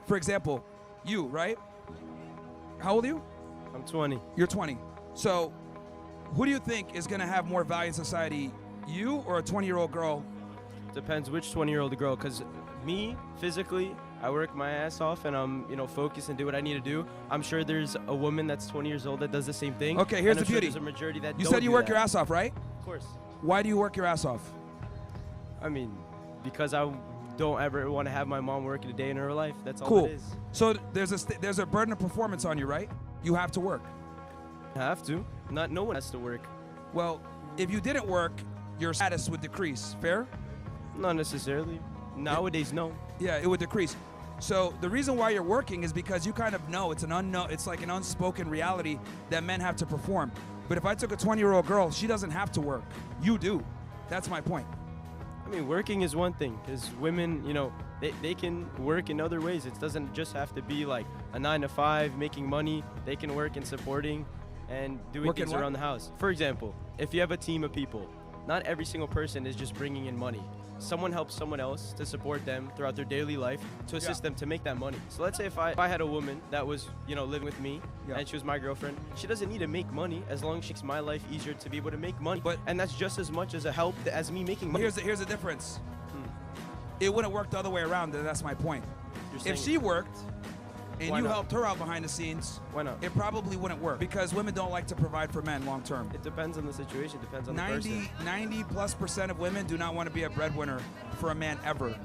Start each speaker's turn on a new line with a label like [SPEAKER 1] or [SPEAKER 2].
[SPEAKER 1] For example, you, right? How old are you?
[SPEAKER 2] I'm 20.
[SPEAKER 1] You're 20. So, who do you think is going to have more value in society, you or a 20-year-old girl?
[SPEAKER 2] Depends which 20-year-old girl, because me, physically, I work my ass off and I'm, focused and do what I need to do. I'm sure there's a woman that's 20 years old that does the same thing.
[SPEAKER 1] Okay, here's the beauty.
[SPEAKER 2] There's a majority that
[SPEAKER 1] you
[SPEAKER 2] don't
[SPEAKER 1] said you
[SPEAKER 2] do
[SPEAKER 1] work
[SPEAKER 2] that.
[SPEAKER 1] your ass off, right?
[SPEAKER 2] Of course.
[SPEAKER 1] Why do you work your ass off?
[SPEAKER 2] I mean, because I don't ever want to have my mom working a day in her life. That's all
[SPEAKER 1] Cool.
[SPEAKER 2] it is.
[SPEAKER 1] So there's a burden of performance on you, right? You have to work.
[SPEAKER 2] I have to. No one has to work.
[SPEAKER 1] Well, if you didn't work, your status would decrease. Fair?
[SPEAKER 2] Not necessarily. Nowadays, no.
[SPEAKER 1] Yeah, it would decrease. So the reason why you're working is because you kind of know it's like an unspoken reality that men have to perform. But if I took a 20-year-old girl, she doesn't have to work. You do. That's my point.
[SPEAKER 2] I mean, working is one thing, because women, they can work in other ways. It doesn't just have to be like a 9-to-5, making money. They can work in supporting and doing things around the house. For example, if you have a team of people, not every single person is just bringing in money. Someone helps someone else to support them throughout their daily life, to assist them to make that money. So let's say if I had a woman that was, living with me and she was my girlfriend, she doesn't need to make money as long as she makes my life easier to be able to make money. And that's just as much as a help as me making money.
[SPEAKER 1] Here's the difference. It wouldn't work the other way around, and that's my point. If she worked and you helped her out behind the scenes,
[SPEAKER 2] why not?
[SPEAKER 1] It probably wouldn't work because women don't like to provide for men long term.
[SPEAKER 2] It depends on the situation, depends on the person.
[SPEAKER 1] 90+% of women do not want to be a breadwinner for a man ever.